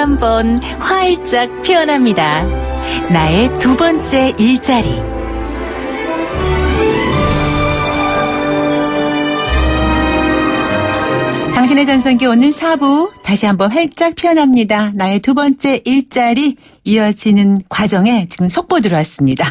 한번 활짝 피어납니다. 나의 두 번째 일자리. 당신의 전성기 오늘 4부 다시 한번 활짝 피어납니다. 나의 두 번째 일자리 이어지는 과정에 지금 속보 들어왔습니다.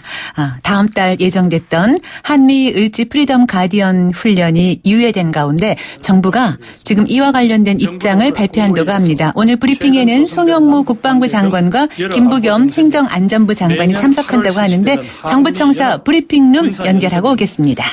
다음 달 예정됐던 한미 을지 프리덤 가디언 훈련이 유예된 가운데 정부가 지금 이와 관련된 입장을 발표한다고 합니다. 오늘 브리핑에는 송영무 국방부 장관과 김부겸 행정안전부 장관이 참석한다고 하는데 정부청사 브리핑룸 연결하고 오겠습니다.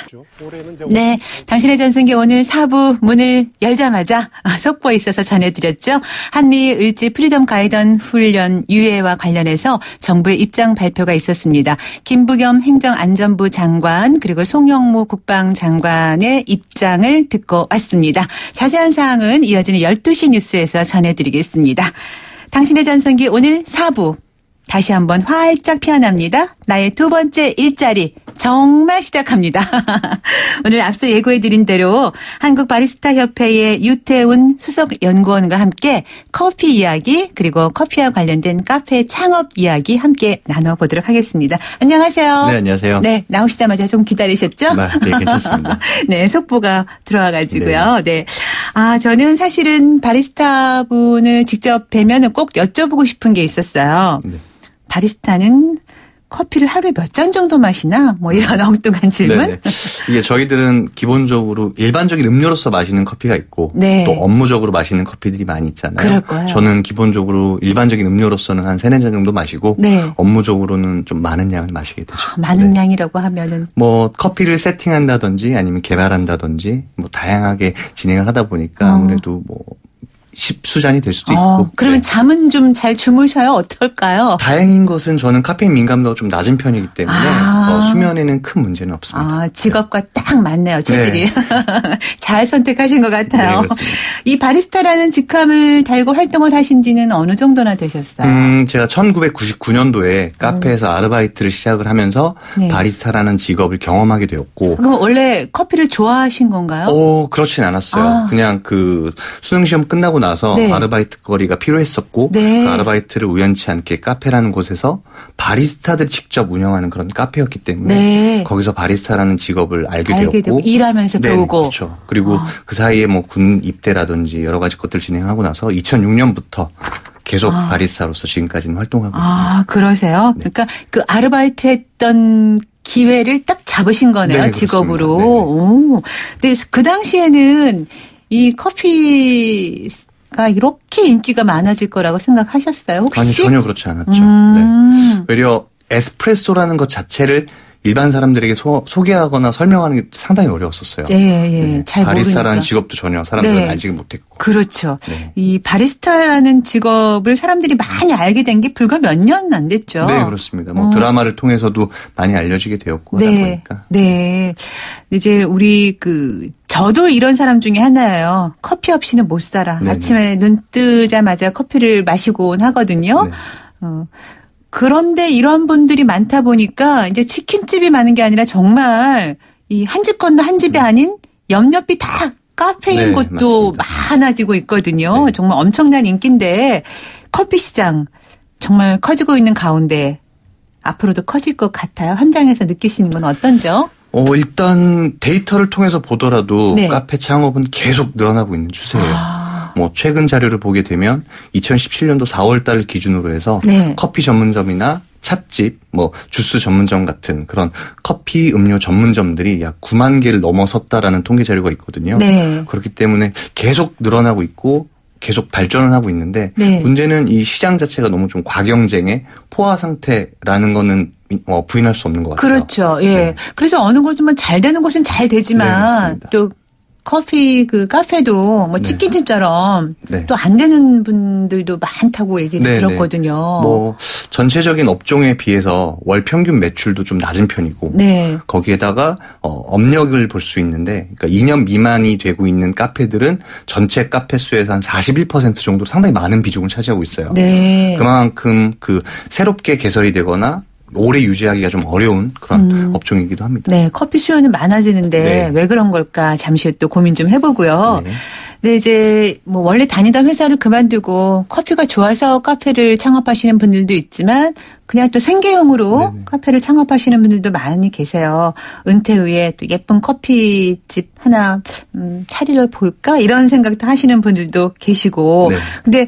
네, 당신의 전성기 오늘 4부 문을 열자마자 속보에 있어서 전해드렸죠. 한미 을지 프리덤 가이던 훈련 유예와 관련해서 정부의 입장 발표가 있었습니다. 김부겸 행정안전부 장관 그리고 송영무 국방장관의 입장을 듣고 왔습니다. 자세한 사항은 이어지는 12시 뉴스에서 전해드리겠습니다. 당신의 전성기 오늘 4부 다시 한번 활짝 피어납니다. 나의 두 번째 일자리 정말 시작합니다. 오늘 앞서 예고해드린 대로 한국바리스타협회의 유태훈 수석연구원과 함께 커피 이야기 그리고 커피와 관련된 카페 창업 이야기 함께 나눠보도록 하겠습니다. 안녕하세요. 네, 안녕하세요. 네, 나오시자마자 좀 기다리셨죠? 네, 괜찮습니다. 네, 속보가 들어와가지고요. 네. 저는 사실은 바리스타 분을 직접 뵈면 꼭 여쭤보고 싶은 게 있었어요. 네. 바리스타는 커피를 하루에 몇 잔 정도 마시나? 뭐 이런 엉뚱한 질문. 네네. 이게 저희들은 기본적으로 일반적인 음료로서 마시는 커피가 있고 네. 또 업무적으로 마시는 커피들이 많이 있잖아요. 그럴 거예요. 저는 기본적으로 일반적인 음료로서는 한 3-4잔 정도 마시고 네. 업무적으로는 좀 많은 양을 마시게 되죠. 많은 네. 양이라고 하면은 뭐 커피를 세팅한다든지 아니면 개발한다든지 뭐 다양하게 진행을 하다 보니까 아무래도 뭐 10수잔이 될 수도 있고. 그러면 네. 잠은 좀 잘 주무셔요? 어떨까요? 다행인 것은 저는 카페인 민감도가 좀 낮은 편이기 때문에 수면에는 큰 문제는 없습니다. 직업과 네. 딱 맞네요. 체질이. 네. 잘 선택하신 것 같아요. 네, 그렇습니다. 이 바리스타라는 직함을 달고 활동을 하신 지는 어느 정도나 되셨어요? 제가 1999년도에 카페에서 아르바이트를 시작을 하면서 네. 바리스타라는 직업을 경험하게 되었고. 그럼 원래 커피를 좋아하신 건가요? 그렇진 않았어요. 그냥 그 수능시험 끝나고 나서 네. 아르바이트 거리가 필요했었고 네. 그 아르바이트를 우연치 않게 카페라는 곳에서 바리스타들이 직접 운영하는 그런 카페였기 때문에 네. 거기서 바리스타라는 직업을 알게 되었고 일하면서 네, 배우고 그렇죠. 그리고 그 사이에 뭐 군 입대라든지 여러 가지 것들 진행하고 나서 2006년부터 계속 바리스타로서 지금까지는 활동하고 있습니다. 그러세요? 네. 그러니까 그 아르바이트 했던 기회를 딱 잡으신 거네요. 네, 직업으로. 오. 근데 그 당시에는 이 커피가 이렇게 인기가 많아질 거라고 생각하셨어요? 혹시? 아니, 전혀 그렇지 않았죠. 네. 오히려 에스프레소라는 것 자체를 일반 사람들에게 소개하거나 설명하는 게 상당히 어려웠었어요. 예. 네. 잘 모르니까. 바리스타라는 직업도 전혀 사람들은 네. 알지 못했고. 그렇죠. 네. 이 바리스타라는 직업을 사람들이 많이 알게 된 게 불과 몇 년 안 됐죠. 네, 그렇습니다. 뭐 드라마를 통해서도 많이 알려지게 되었고 하다 보니까. 네. 이제 우리 저도 이런 사람 중에 하나예요. 커피 없이는 못 살아. 네네. 아침에 눈 뜨자마자 커피를 마시곤 하거든요. 네. 그런데 이런 분들이 많다 보니까 이제 치킨집이 많은 게 아니라 정말 이 한 집 건너 한 집이 아닌 옆옆이 다 카페인 네, 곳도 맞습니다. 많아지고 있거든요. 네. 정말 엄청난 인기인데 커피 시장 정말 커지고 있는 가운데 앞으로도 커질 것 같아요. 현장에서 느끼시는 건 어떤죠? 일단 데이터를 통해서 보더라도 네. 카페 창업은 계속 늘어나고 있는 추세예요. 뭐 최근 자료를 보게 되면 2017년도 4월 달 기준으로 해서 네. 커피 전문점이나 찻집, 뭐 주스 전문점 같은 그런 커피 음료 전문점들이 약 9만 개를 넘어섰다라는 통계 자료가 있거든요. 네. 그렇기 때문에 계속 늘어나고 있고 계속 발전을 하고 있는데 네. 문제는 이 시장 자체가 너무 좀 과경쟁의 포화 상태라는 거는 부인할 수 없는 것 같아요. 그렇죠. 예. 네. 그래서 어느 곳은 잘 되는 곳은 잘 되지만 네, 또 커피 카페도 뭐 치킨집처럼 네. 또 안 되는 분들도 많다고 얘기를 네네. 들었거든요. 뭐 전체적인 업종에 비해서 월 평균 매출도 좀 낮은 편이고 네. 거기에다가 업력을 볼 수 있는데 그러니까 2년 미만이 되고 있는 카페들은 전체 카페 수에서 한 41% 정도 상당히 많은 비중을 차지하고 있어요. 네. 그만큼 새롭게 개설이 되거나 오래 유지하기가 좀 어려운 그런 업종이기도 합니다. 네, 커피 수요는 많아지는데 네. 왜 그런 걸까 잠시 또 고민 좀 해보고요. 네. 네, 이제 뭐 원래 다니던 회사를 그만두고 커피가 좋아서 카페를 창업하시는 분들도 있지만 그냥 또 생계형으로 네네. 카페를 창업하시는 분들도 많이 계세요. 은퇴 후에 또 예쁜 커피집 하나 차리려 볼까 이런 생각도 하시는 분들도 계시고. 네. 근데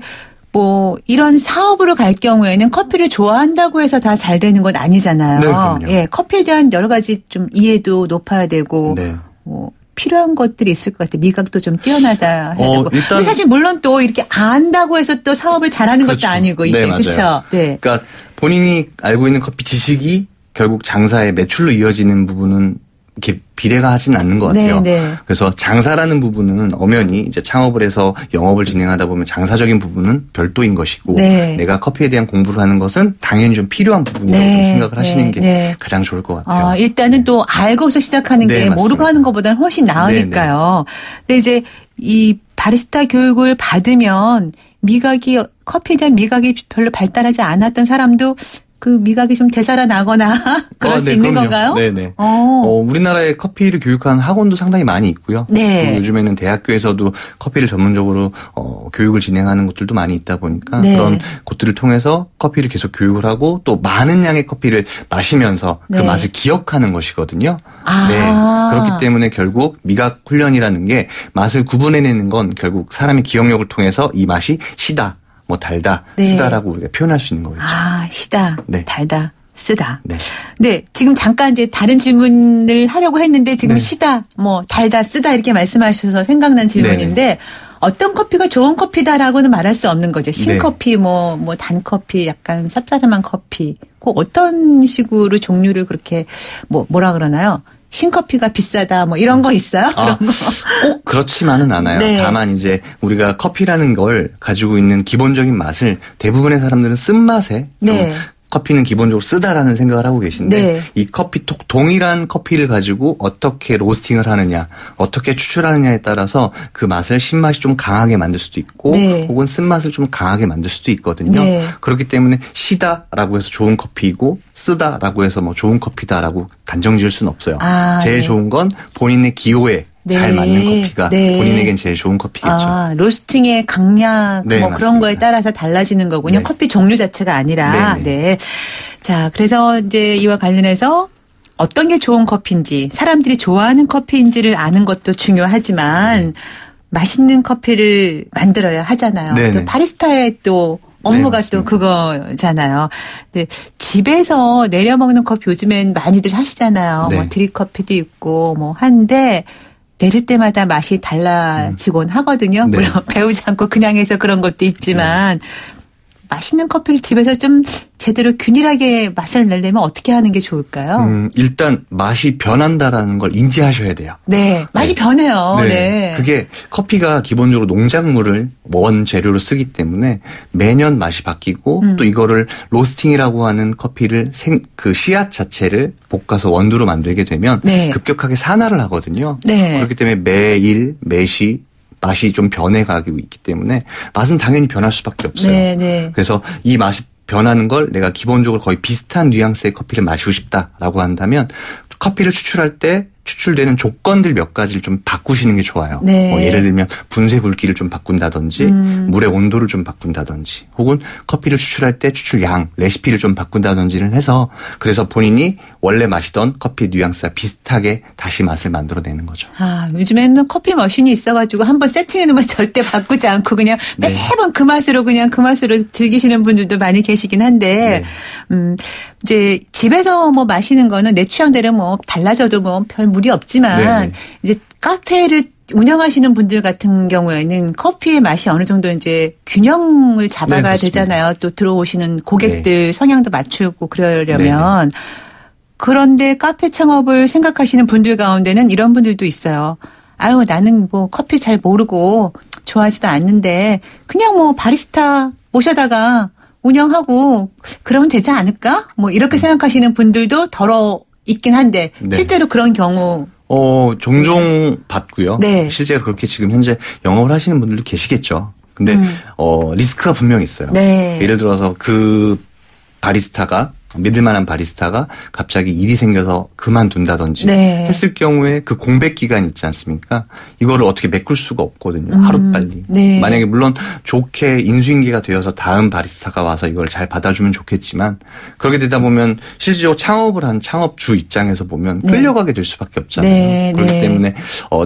뭐 이런 사업으로 갈 경우에는 커피를 좋아한다고 해서 다 잘 되는 건 아니잖아요. 네, 그럼요. 예, 커피에 대한 여러 가지 좀 이해도 높아야 되고 네. 뭐 필요한 것들이 있을 것 같아요. 미각도 좀 뛰어나다 해야 되고. 일단 근데 사실 물론 또 이렇게 안다고 해서 또 사업을 잘하는 그렇죠. 것도 아니고 이게 네, 맞아요. 그렇죠. 네. 그러니까 본인이 알고 있는 커피 지식이 결국 장사의 매출로 이어지는 부분은 이렇게 비례가 하진 않는 것 같아요. 네, 네. 그래서 장사라는 부분은 엄연히 이제 창업을 해서 영업을 진행하다 보면 장사적인 부분은 별도인 것이고 네. 내가 커피에 대한 공부를 하는 것은 당연히 좀 필요한 부분이라고 네, 좀 생각을 하시는 네, 게 네. 가장 좋을 것 같아요. 일단은 또 알고서 시작하는 네, 게 맞습니다. 모르고 하는 것보다는 훨씬 나으니까요. 근데 이제 이 바리스타 교육을 받으면 커피에 대한 미각이 별로 발달하지 않았던 사람도 그 미각이 좀 되살아나거나 그럴 수 네, 있는 그럼요. 건가요? 네네. 우리나라에 커피를 교육하는 학원도 상당히 많이 있고요. 네. 그리고 요즘에는 대학교에서도 커피를 전문적으로 교육을 진행하는 곳들도 많이 있다 보니까 네. 그런 곳들을 통해서 커피를 계속 교육을 하고 또 많은 양의 커피를 마시면서 그 네. 맛을 기억하는 것이거든요. 아. 네. 그렇기 때문에 결국 미각 훈련이라는 게 맛을 구분해내는 건 결국 사람의 기억력을 통해서 이 맛이 시다. 뭐 달다, 네. 쓰다라고 우리가 표현할 수 있는 거겠죠. 시다, 네. 달다, 쓰다. 네. 네, 지금 잠깐 이제 다른 질문을 하려고 했는데 지금 네. 시다, 뭐 달다, 쓰다 이렇게 말씀하셔서 생각난 질문인데 어떤 커피가 좋은 커피다라고는 말할 수 없는 거죠. 신커피, 뭐 단 커피, 약간 쌉싸름한 커피. 꼭 어떤 식으로 종류를 그렇게 뭐라 그러나요? 신커피가 비싸다 뭐 이런 거 있어요? 그런 거. 꼭 그렇지만은 않아요. 네. 다만 이제 우리가 커피라는 걸 가지고 있는 기본적인 맛을 대부분의 사람들은 쓴맛에 네. 커피는 기본적으로 쓰다라는 생각을 하고 계신데 네. 이 커피 동일한 커피를 가지고 어떻게 로스팅을 하느냐 어떻게 추출하느냐에 따라서 그 맛을 신맛이 좀 강하게 만들 수도 있고 네. 혹은 쓴맛을 좀 강하게 만들 수도 있거든요. 네. 그렇기 때문에 시다라고 해서 좋은 커피이고 쓰다라고 해서 뭐 좋은 커피다라고 단정 지을 수는 없어요. 제일 네. 좋은 건 본인의 기호에 잘 네. 맞는 커피가 네. 본인에겐 제일 좋은 커피겠죠. 로스팅의 강약 네, 뭐 그런 맞습니다. 거에 따라서 달라지는 거군요. 네. 커피 종류 자체가 아니라. 네네. 네. 자, 그래서 이제 이와 관련해서 어떤 게 좋은 커피인지, 사람들이 좋아하는 커피인지를 아는 것도 중요하지만 맛있는 커피를 만들어야 하잖아요. 네네. 또 바리스타의 또 업무가 네, 또 맞습니다. 그거잖아요. 근데 집에서 내려 먹는 커피 요즘엔 많이들 하시잖아요. 네. 뭐 드립커피도 있고 뭐 한데 내릴 때마다 맛이 달라지곤 하거든요. 네. 물론 배우지 않고 그냥 해서 그런 것도 있지만 맛있는 커피를 집에서 좀 제대로 균일하게 맛을 내려면 어떻게 하는 게 좋을까요? 일단 맛이 변한다라는 걸 인지하셔야 돼요. 네, 맛이 네. 변해요. 네. 그게 커피가 기본적으로 농작물을 원 재료로 쓰기 때문에 매년 맛이 바뀌고 또 이거를 로스팅이라고 하는 커피를 그 씨앗 자체를 볶아서 원두로 만들게 되면 네. 급격하게 산화를 하거든요. 네. 그렇기 때문에 매일 매시 맛이 좀 변해가고 있기 때문에 맛은 당연히 변할 수밖에 없어요. 네, 네. 그래서 이 맛이 변하는 걸 내가 기본적으로 거의 비슷한 뉘앙스의 커피를 마시고 싶다라고 한다면 커피를 추출할 때 추출되는 조건들 몇 가지를 좀 바꾸시는 게 좋아요. 네. 뭐 예를 들면 분쇄 굵기를 좀 바꾼다든지 물의 온도를 좀 바꾼다든지 혹은 커피를 추출할 때 추출량, 레시피를 좀 바꾼다든지를 해서 그래서 본인이 원래 마시던 커피 뉘앙스와 비슷하게 다시 맛을 만들어내는 거죠. 요즘에는 커피 머신이 있어가지고 한번 세팅해놓으면 절대 바꾸지 않고 그냥 네. 매번 그 맛으로 즐기시는 분들도 많이 계시긴 한데, 이제 집에서 뭐 마시는 거는 내 취향대로 뭐 달라져도 뭐 별 무리 없지만 네네. 이제 카페를 운영하시는 분들 같은 경우에는 커피의 맛이 어느 정도 이제 균형을 잡아가야 네, 맞습니다. 되잖아요. 또 들어오시는 고객들 성향도 맞추고 그러려면. 네네. 그런데 카페 창업을 생각하시는 분들 가운데는 이런 분들도 있어요. 나는 뭐 커피 잘 모르고 좋아하지도 않는데 그냥 뭐 바리스타 모셔다가 운영하고 그러면 되지 않을까? 뭐 이렇게 생각하시는 분들도 덜어 있긴 한데 네. 실제로 그런 경우 종종 봤고요. 네. 실제로 그렇게 지금 현재 영업을 하시는 분들도 계시겠죠. 근데 리스크가 분명히 있어요. 네. 예를 들어서 그 바리스타가 믿을 만한 바리스타가 갑자기 일이 생겨서 그만둔다든지 네. 했을 경우에 그 공백 기간 있지 않습니까? 이거를 어떻게 메꿀 수가 없거든요. 하루빨리. 네. 만약에 물론 좋게 인수인계가 되어서 다음 바리스타가 와서 이걸 잘 받아주면 좋겠지만 그렇게 되다 보면 실질적으로 창업을 한 창업주 입장에서 보면 끌려가게 될 수밖에 없잖아요. 네. 그렇기 네. 때문에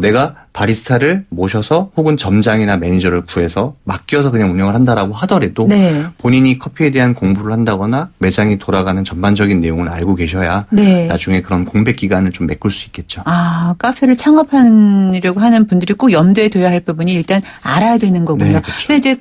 내가 바리스타를 모셔서 혹은 점장이나 매니저를 구해서 맡겨서 그냥 운영을 한다라고 하더라도 네. 본인이 커피에 대한 공부를 한다거나 매장이 돌아가는 전반적인 내용을 알고 계셔야 네. 나중에 그런 공백 기간을 좀 메꿀 수 있겠죠. 아, 카페를 창업하려고 하는 분들이 꼭 염두에 둬야 할 부분이 일단 알아야 되는 거군요. 네, 그렇죠. 근데 이제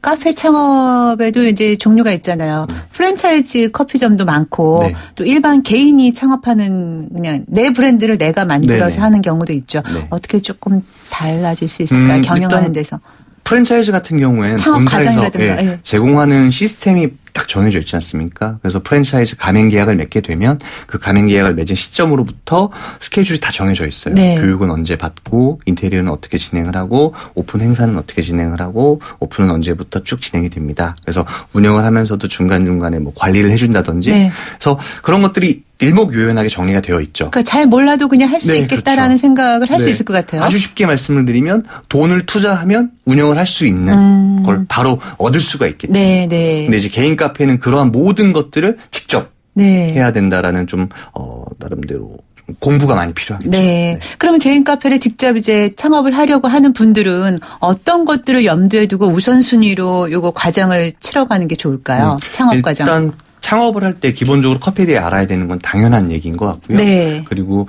카페 창업에도 이제 종류가 있잖아요. 프랜차이즈 커피점도 많고 네. 또 일반 개인이 창업하는 그냥 내 브랜드를 내가 만들어서 네네. 하는 경우도 있죠. 네. 어떻게 조금 달라질 수 있을까요? 경영하는 일단 데서. 프랜차이즈 같은 경우에는 창업 본사에서 과정이라든가, 예. 제공하는 시스템이 딱 정해져 있지 않습니까? 그래서 프랜차이즈 가맹 계약을 맺게 되면 그 가맹 계약을 맺은 시점으로부터 스케줄이 다 정해져 있어요. 네. 교육은 언제 받고 인테리어는 어떻게 진행을 하고 오픈 행사는 어떻게 진행을 하고 오픈은 언제부터 쭉 진행이 됩니다. 그래서 운영을 하면서도 중간중간에 뭐 관리를 해준다든지 네. 그래서 그런 것들이 일목요연하게 정리가 되어 있죠. 그러니까 잘 몰라도 그냥 할 수 네, 있겠다라는 그렇죠. 생각을 할 수 네. 있을 것 같아요. 아주 쉽게 말씀을 드리면 돈을 투자하면 운영을 할 수 있는 걸 바로 얻을 수가 있겠죠. 네, 네. 근데 이제 개인 카페는 그러한 모든 것들을 직접 네. 해야 된다라는 좀 나름대로 좀 공부가 많이 필요하겠죠. 네. 그러면 개인 카페를 직접 이제 창업을 하려고 하는 분들은 어떤 것들을 염두에 두고 우선순위로 요거 과정을 치러가는 게 좋을까요? 창업 과정. 일단 창업을 할 때 기본적으로 커피에 대해 알아야 되는 건 당연한 얘기인 것 같고요. 네. 그리고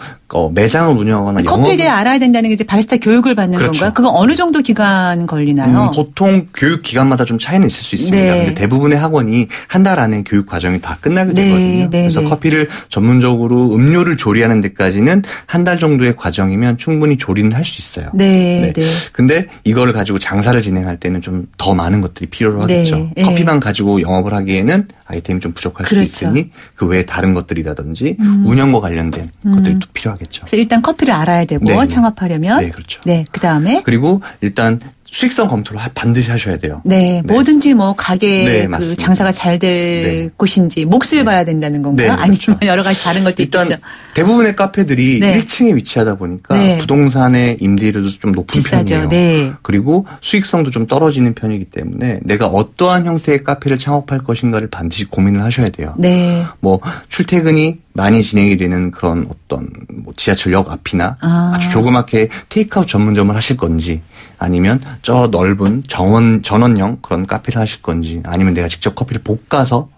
매장을 운영하거나 커피에 대해 알아야 된다는 게 이제 바리스타 교육을 받는 그렇죠. 건가요? 그건 어느 정도 기간 걸리나요? 보통 교육 기간마다 좀 차이는 있을 수 있습니다. 네. 근데 대부분의 학원이 한 달 안에 교육 과정이 다 끝나게 네, 되거든요. 네, 그래서 네. 커피를 전문적으로 음료를 조리하는 데까지는 한 달 정도의 과정이면 충분히 조리는 할 수 있어요. 네, 네. 근데 이거를 가지고 장사를 진행할 때는 좀 더 많은 것들이 필요로 하겠죠. 네. 커피만 가지고 영업을 하기에는 아이템이 좀 부족할 그렇죠. 수도 있으니 그 외에 다른 것들이라든지 운영과 관련된 것들이 또 필요하겠죠. 그래서 일단 커피를 알아야 되고 네. 창업하려면 네, 그렇죠. 네, 그다음에 그리고 일단 수익성 검토를 반드시 하셔야 돼요. 네, 뭐든지 뭐 가게 네, 그 맞습니다. 장사가 잘 될 네. 곳인지 몫을 봐야 된다는 건가요? 네, 그렇죠. 아니면 여러 가지 다른 것도 일단 있겠죠. 대부분의 카페들이 네. 1층에 위치하다 보니까 네. 부동산의 임대료도 좀 높은 비싸죠. 편이에요. 네. 그리고 수익성도 좀 떨어지는 편이기 때문에 내가 어떠한 형태의 카페를 창업할 것인가를 반드시 고민을 하셔야 돼요. 네. 뭐 출퇴근이 많이 진행이 되는 그런 어떤 뭐 지하철역 앞이나 아주 조그맣게 테이크아웃 전문점을 하실 건지 아니면 저 넓은 전원형 그런 카페를 하실 건지 아니면 내가 직접 커피를 볶아서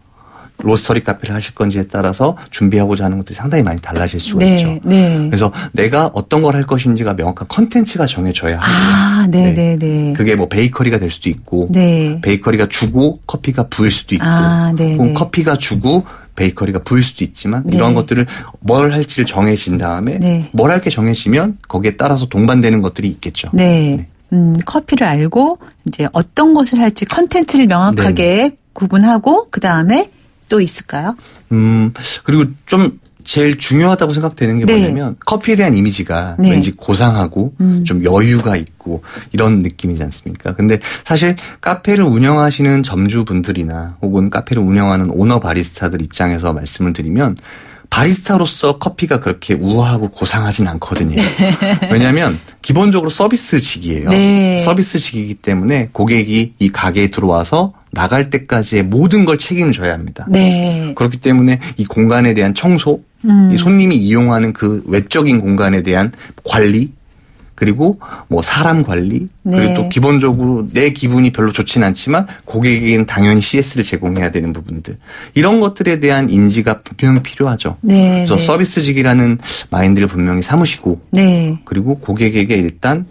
로스터리 카페를 하실 건지에 따라서 준비하고자 하는 것들이 상당히 많이 달라질 수가 네. 있죠. 네. 그래서 내가 어떤 걸 할 것인지가 명확한 컨텐츠가 정해져야 하고요. 아, 네, 네, 네. 그게 뭐 베이커리가 될 수도 있고 네. 베이커리가 주고 커피가 부을 수도 있고 아, 네, 혹은 네. 커피가 주고 베이커리가 부을 수도 있지만 네. 이러한 것들을 뭘 할지를 정해진 다음에 네. 뭘 할 게 정해지면 거기에 따라서 동반되는 것들이 있겠죠. 네. 커피를 알고 이제 어떤 것을 할지 컨텐츠를 명확하게 구분하고 그다음에 또 있을까요? 그리고 좀 제일 중요하다고 생각되는 게 네. 뭐냐면 커피에 대한 이미지가 네. 왠지 고상하고 좀 여유가 있고 이런 느낌이지 않습니까? 근데 사실 카페를 운영하시는 점주분들이나 혹은 카페를 운영하는 오너 바리스타들 입장에서 말씀을 드리면 바리스타로서 커피가 그렇게 우아하고 고상하진 않거든요. 왜냐하면 기본적으로 서비스직이에요. 네. 서비스직이기 때문에 고객이 이 가게에 들어와서 나갈 때까지의 모든 걸 책임져야 합니다. 네. 그렇기 때문에 이 공간에 대한 청소, 이 손님이 이용하는 그 외적인 공간에 대한 관리, 그리고 뭐 사람 관리, 네. 그리고 또 기본적으로 내 기분이 별로 좋진 않지만 고객에게는 당연히 CS를 제공해야 되는 부분들. 이런 것들에 대한 인지가 분명히 필요하죠. 네. 그래서 네. 서비스직이라는 마인드를 분명히 삼으시고 네. 그리고 고객에게 일단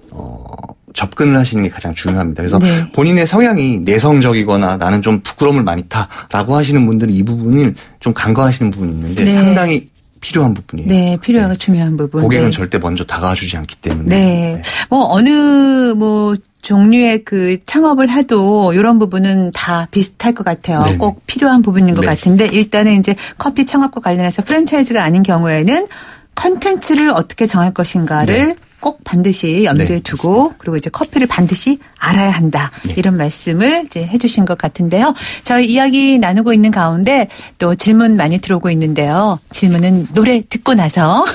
접근을 하시는 게 가장 중요합니다. 그래서 네. 본인의 성향이 내성적이거나 나는 좀 부끄러움을 많이 타라고 하시는 분들은 이 부분을 좀 간과하시는 부분이 있는데 네. 상당히 필요한 부분이에요. 네, 필요하고 중요한 부분. 고객은 네. 절대 먼저 다가와주지 않기 때문에. 네. 뭐 어느 뭐 종류의 그 창업을 해도 이런 부분은 다 비슷할 것 같아요. 네네. 꼭 필요한 부분인 것 네. 같은데 일단은 이제 커피 창업과 관련해서 프랜차이즈가 아닌 경우에는 컨텐츠를 어떻게 정할 것인가를 꼭 반드시 염두에 네, 두고 맞습니다. 그리고 이제 커피를 반드시 알아야 한다. 네. 이런 말씀을 이제 해주신 것 같은데요. 저희 이야기 나누고 있는 가운데 또 질문 많이 들어오고 있는데요. 질문은 노래 듣고 나서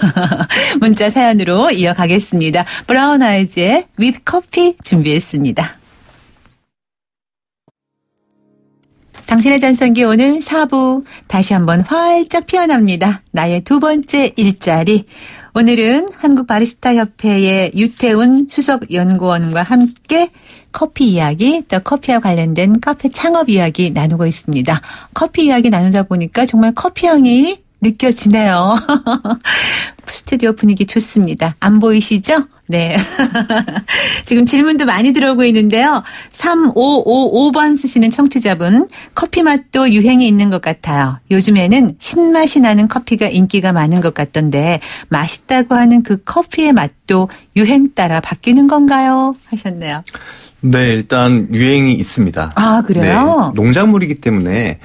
문자 사연으로 이어가겠습니다. 브라운 아이즈의 With Coffee 준비했습니다. 당신의 전성기 오늘 4부 다시 한번 활짝 피어납니다. 나의 두 번째 일자리. 오늘은 한국바리스타협회의 유태훈 수석연구원과 함께 커피 이야기, 또 커피와 관련된 카페 창업 이야기 나누고 있습니다. 커피 이야기 나누다 보니까 정말 커피 향이 느껴지네요. 스튜디오 분위기 좋습니다. 안 보이시죠? 네. 지금 질문도 많이 들어오고 있는데요. 3555번 쓰시는 청취자분, 커피 맛도 유행이 있는 것 같아요. 요즘에는 신맛이 나는 커피가 인기가 많은 것 같던데 맛있다고 하는 그 커피의 맛도 유행 따라 바뀌는 건가요? 하셨네요. 네, 일단 유행이 있습니다. 아, 그래요? 네, 농작물이기 때문에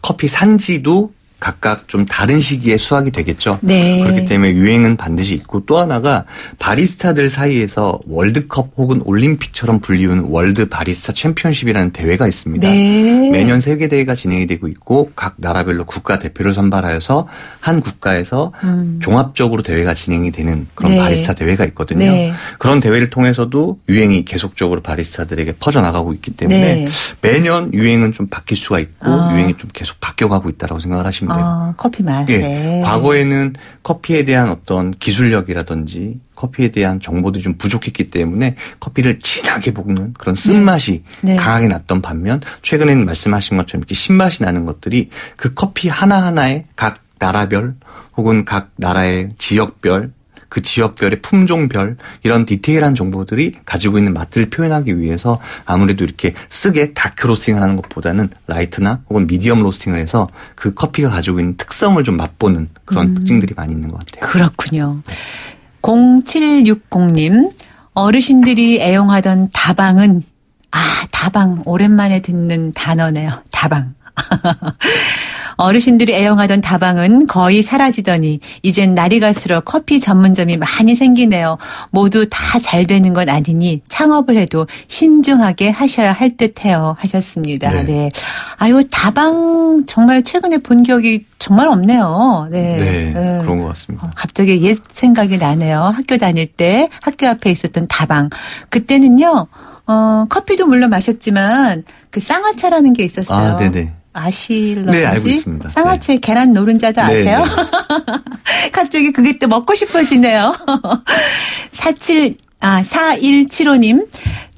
커피 산지도 각각 좀 다른 시기에 수확이 되겠죠. 네. 그렇기 때문에 유행은 반드시 있고 또 하나가 바리스타들 사이에서 월드컵 혹은 올림픽처럼 불리우는 월드 바리스타 챔피언십이라는 대회가 있습니다. 네. 매년 세계대회가 진행이 되고 있고 각 나라별로 국가대표를 선발하여서 한 국가에서 종합적으로 대회가 진행이 되는 그런 네. 바리스타 대회가 있거든요. 네. 그런 대회를 통해서도 유행이 계속적으로 바리스타들에게 퍼져나가고 있기 때문에 네. 매년 유행은 좀 바뀔 수가 있고 유행이 좀 계속 바뀌어가고 있다고 생각을 하시면 돼요. 커피 맛에. 예, 과거에는 커피에 대한 어떤 기술력이라든지 커피에 대한 정보들이 좀 부족했기 때문에 커피를 진하게 볶는 그런 쓴맛이 네. 강하게 났던 반면 최근에는 말씀하신 것처럼 이렇게 신맛이 나는 것들이 그 커피 하나하나의 각 나라별 혹은 각 나라의 지역별 그 지역별의 품종별 이런 디테일한 정보들이 가지고 있는 맛들을 표현하기 위해서 아무래도 이렇게 쓰게 다크 로스팅을 하는 것보다는 라이트나 혹은 미디엄 로스팅을 해서 그 커피가 가지고 있는 특성을 좀 맛보는 그런 특징들이 많이 있는 것 같아요. 그렇군요. 0760님, 어르신들이 애용하던 다방은, 다방, 오랜만에 듣는 단어네요. 다방. 어르신들이 애용하던 다방은 거의 사라지더니 이젠 날이 갈수록 커피 전문점이 많이 생기네요. 모두 다 잘 되는 건 아니니 창업을 해도 신중하게 하셔야 할 듯해요. 하셨습니다. 네. 네. 아유, 다방 정말 최근에 본 기억이 정말 없네요. 네. 네, 그런 것 같습니다. 갑자기 옛 생각이 나네요. 학교 다닐 때 학교 앞에 있었던 다방. 그때는요, 커피도 물론 마셨지만 그 쌍화차라는 게 있었어요. 아, 네네. 아실런지? 네, 알고 있습니다. 쌍화채 계란 노른자도 아세요? 네. 갑자기 그게 또 먹고 싶어지네요. 4175님.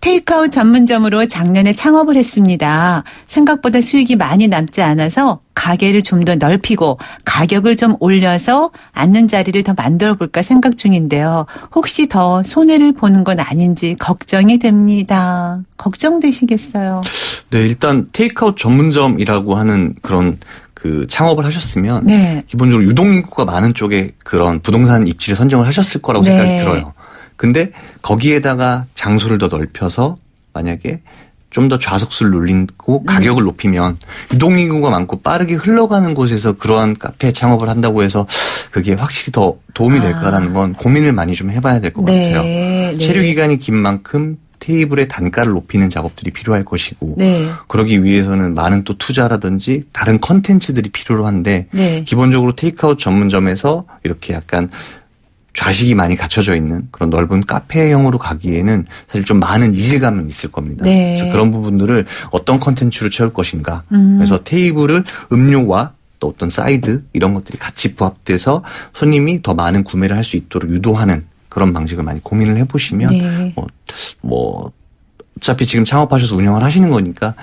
테이크아웃 전문점으로 작년에 창업을 했습니다. 생각보다 수익이 많이 남지 않아서 가게를 좀 더 넓히고 가격을 좀 올려서 앉는 자리를 더 만들어 볼까 생각 중인데요. 혹시 더 손해를 보는 건 아닌지 걱정이 됩니다. 걱정되시겠어요? 네, 일단 테이크아웃 전문점이라고 하는 그런 그 창업을 하셨으면 네. 기본적으로 유동인구가 많은 쪽에 그런 부동산 입지를 선정을 하셨을 거라고 네. 생각이 들어요. 근데 거기에다가 장소를 더 넓혀서 만약에 좀 더 좌석수를 눌리고 가격을 높이면 유동인구가 많고 빠르게 흘러가는 곳에서 그러한 카페 창업을 한다고 해서 그게 확실히 더 도움이 될까라는 건 고민을 많이 좀 해봐야 될 것 네. 같아요. 네. 체류 기간이 긴 만큼 테이블의 단가를 높이는 작업들이 필요할 것이고 네. 그러기 위해서는 많은 또 투자라든지 다른 컨텐츠들이 필요로 한데 네. 기본적으로 테이크아웃 전문점에서 이렇게 약간 좌식이 많이 갖춰져 있는 그런 넓은 카페형으로 가기에는 사실 좀 많은 이질감은 있을 겁니다. 네. 그래서 그런 부분들을 어떤 컨텐츠로 채울 것인가. 그래서 테이블을 음료와 또 어떤 사이드 이런 것들이 같이 부합돼서 손님이 더 많은 구매를 할 수 있도록 유도하는 그런 방식을 많이 고민을 해보시면 네. 어차피 지금 창업하셔서 운영을 하시는 거니까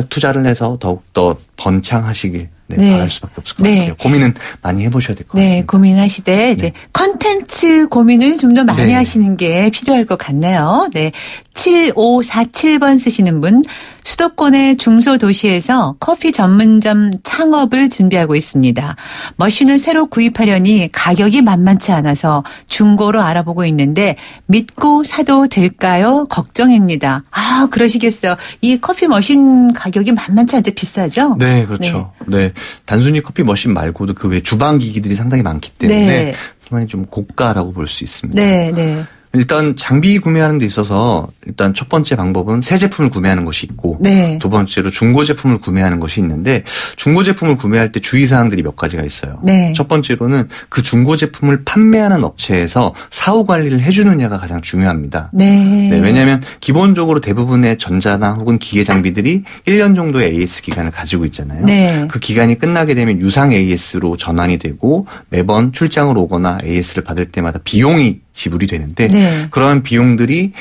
투자를 해서 더욱더 번창하시길 네. 바랄 수밖에 없을 것 네. 같아요. 고민은 많이 해보셔야 될 것 네, 같습니다. 고민하시되 이제 컨텐츠 고민을 좀 더 많이 네. 하시는 게 필요할 것 같네요. 네. 7547번 쓰시는 분, 수도권의 중소도시에서 커피 전문점 창업을 준비하고 있습니다. 머신을 새로 구입하려니 가격이 만만치 않아서 중고로 알아보고 있는데 믿고 사도 될까요? 걱정입니다. 아, 그러시겠어요. 이 커피 머신 가격이 만만치 않죠? 비싸죠? 네, 그렇죠. 네. 단순히 커피 머신 말고도 그 외 주방 기기들이 상당히 많기 때문에 네. 상당히 좀 고가라고 볼 수 있습니다. 네, 네. 일단 장비 구매하는 데 있어서 일단 첫 번째 방법은 새 제품을 구매하는 것이 있고 네. 두 번째로 중고 제품을 구매하는 것이 있는데 중고 제품을 구매할 때 주의사항들이 몇 가지가 있어요. 네. 첫 번째로는 그 중고 제품을 판매하는 업체에서 사후 관리를 해주느냐가 가장 중요합니다. 네. 네, 왜냐하면 기본적으로 대부분의 전자나 혹은 기계 장비들이 1년 정도의 AS 기간을 가지고 있잖아요. 네. 그 기간이 끝나게 되면 유상 AS로 전환이 되고 매번 출장을 오거나 AS를 받을 때마다 비용이 지불이 되는데 네. 그러한 비용들이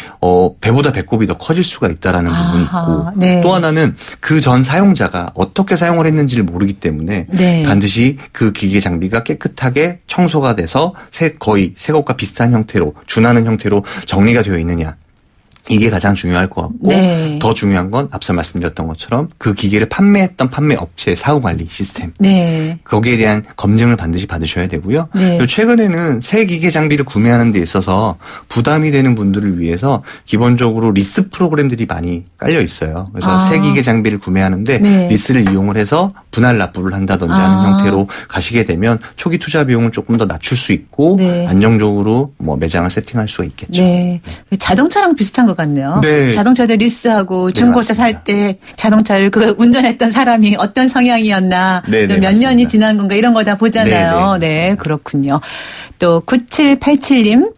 배보다 배꼽이 더 커질 수가 있다라는 부분이 있고 네. 또 하나는 그 전 사용자가 어떻게 사용을 했는지를 모르기 때문에 네. 반드시 그 기계 장비가 깨끗하게 청소가 돼서 거의 새 것과 비슷한 형태로 준하는 형태로 정리가 되어 있느냐. 이게 가장 중요할 것 같고 네. 더 중요한 건 앞서 말씀드렸던 것처럼 그 기계를 판매했던 판매 업체의 사후관리 시스템 네. 거기에 대한 검증을 반드시 받으셔야 되고요. 네. 그리고 최근에는 새 기계 장비를 구매하는 데 있어서 부담이 되는 분들을 위해서 기본적으로 리스 프로그램들이 많이 깔려 있어요. 그래서 새 기계 장비를 구매하는데 네. 리스를 이용을 해서 분할 납부를 한다든지 하는 형태로 가시게 되면 초기 투자 비용을 조금 더 낮출 수 있고 네. 안정적으로 매장을 세팅할 수가 있겠죠. 네. 자동차랑 비슷한 것 같네요. 네. 자동차들 리스하고 중고차 네, 살 때 자동차를 그 운전했던 사람이 어떤 성향이었나 네, 또 네, 몇 맞습니다. 년이 지난 건가 이런 거 다 보잖아요. 네, 네, 네, 그렇군요. 또 9787님.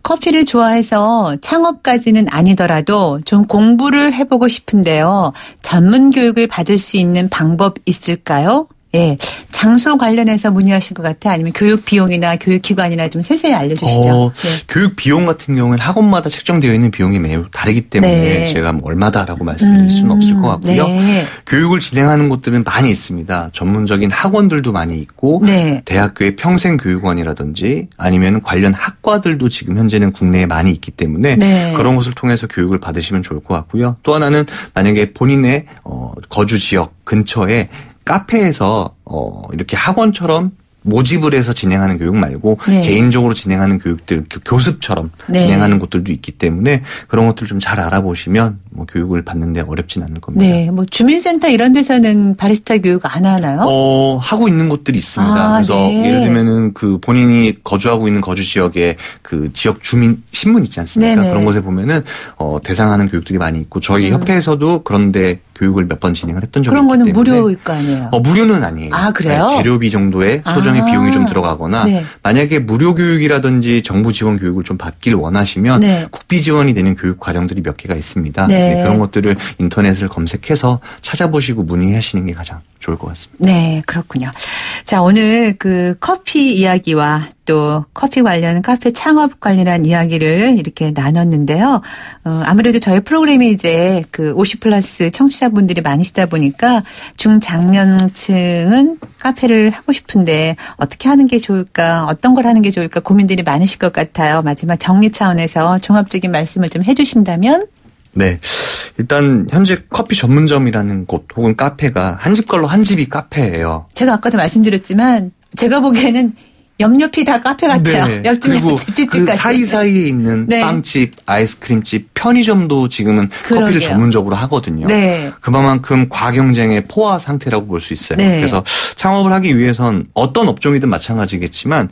커피를 좋아해서 창업까지는 아니더라도 좀 공부를 해보고 싶은데요. 전문 교육을 받을 수 있는 방법 있을까요? 예, 장소 관련해서 문의하신 것 같아요. 아니면 교육 비용이나 교육 기관이나 좀 세세히 알려주시죠. 네. 교육 비용 같은 경우는 학원마다 책정되어 있는 비용이 매우 다르기 때문에 네. 제가 얼마다라고 말씀드릴 수는 없을 것 같고요. 네. 교육을 진행하는 곳들은 많이 있습니다. 전문적인 학원들도 많이 있고 네. 대학교의 평생교육원이라든지 아니면 관련 학과들도 지금 현재는 국내에 많이 있기 때문에 네. 그런 것을 통해서 교육을 받으시면 좋을 것 같고요. 또 하나는 만약에 본인의 거주 지역 근처에 카페에서 이렇게 학원처럼 모집을 해서 진행하는 교육 말고 네. 개인적으로 진행하는 교육들 교습처럼 네. 진행하는 곳들도 있기 때문에 그런 것들을 좀 잘 알아보시면 교육을 받는데 어렵진 않을 겁니다. 네, 주민센터 이런 데서는 바리스타 교육 안 하나요? 하고 있는 곳들이 있습니다. 그래서 네. 예를 들면은 그 본인이 거주하고 있는 거주 지역에 그 지역 주민 신문 있지 않습니까? 네네. 그런 곳에 보면은 대상하는 교육들이 많이 있고 저희 협회에서도 그런데 교육을 몇 번 진행을 했던 적이 그런 있기 거는 때문에 무료일 거 아니에요? 무료는 아니에요. 아, 그래요? 네, 재료비 정도의 소정의 비용이 좀 들어가거나 네. 만약에 무료 교육이라든지 정부 지원 교육을 좀 받길 원하시면 네. 국비 지원이 되는 교육 과정들이 몇 개가 있습니다. 네. 네, 그런 것들을 인터넷을 검색해서 찾아보시고 문의하시는 게 가장 좋을 것 같습니다. 네, 그렇군요. 자, 오늘 그 커피 이야기와 또 커피 관련 카페 창업 관련한 이야기를 이렇게 나눴는데요. 아무래도 저희 프로그램이 이제 그 50+ 청취자분들이 많으시다 보니까 중장년층은 카페를 하고 싶은데 어떻게 하는 게 좋을까, 어떤 걸 하는 게 좋을까 고민들이 많으실 것 같아요. 마지막 정리 차원에서 종합적인 말씀을 좀 해주신다면? 네. 일단 현재 커피 전문점이라는 곳 혹은 카페가 한 집 걸로 한 집이 카페예요. 제가 아까도 말씀드렸지만 제가 보기에는 옆옆이 다 카페 같아요. 네. 옆집, 그리고 뒷집까지. 그 사이사이에 있는 네. 빵집, 아이스크림집, 편의점도 지금은 그러게요. 커피를 전문적으로 하거든요. 네. 그만큼 과경쟁의 포화 상태라고 볼 수 있어요. 네. 그래서 창업을 하기 위해선 어떤 업종이든 마찬가지겠지만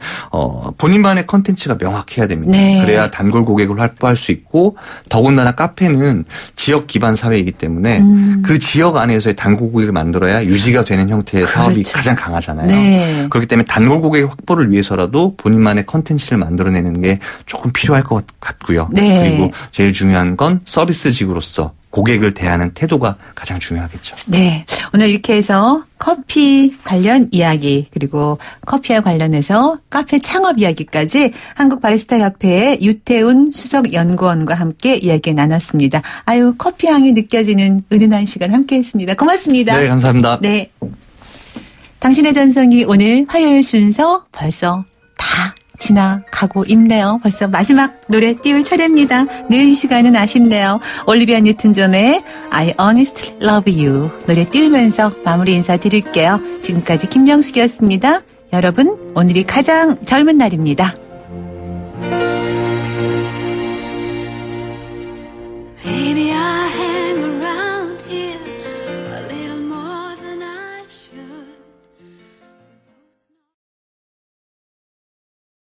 본인만의 컨텐츠가 명확해야 됩니다. 네. 그래야 단골 고객을 확보할 수 있고 더군다나 카페는 지역 기반 사회이기 때문에 그 지역 안에서의 단골 고객을 만들어야 유지가 되는 형태의 사업이 그렇죠. 가장 강하잖아요. 네. 그렇기 때문에 단골 고객 확보를 위해서라도 본인만의 컨텐츠를 만들어내는 게 조금 필요할 것 같고요. 네. 그리고 제일 중요한 건 서비스직으로서 고객을 대하는 태도가 가장 중요하겠죠. 네. 오늘 이렇게 해서 커피 관련 이야기 그리고 커피와 관련해서 카페 창업 이야기까지 한국바리스타협회의 유태훈 수석연구원과 함께 이야기 나눴습니다. 아유, 커피 향이 느껴지는 은은한 시간 함께했습니다. 고맙습니다. 네, 감사합니다. 네. 당신의 전성기 오늘 화요일 순서 벌써 다 지나가고 있네요. 벌써 마지막 노래 띄울 차례입니다. 늘 이 시간은 아쉽네요. 올리비아 뉴튼 존의 I Honestly Love You 노래 띄우면서 마무리 인사드릴게요. 지금까지 김명숙이었습니다. 여러분, 오늘이 가장 젊은 날입니다.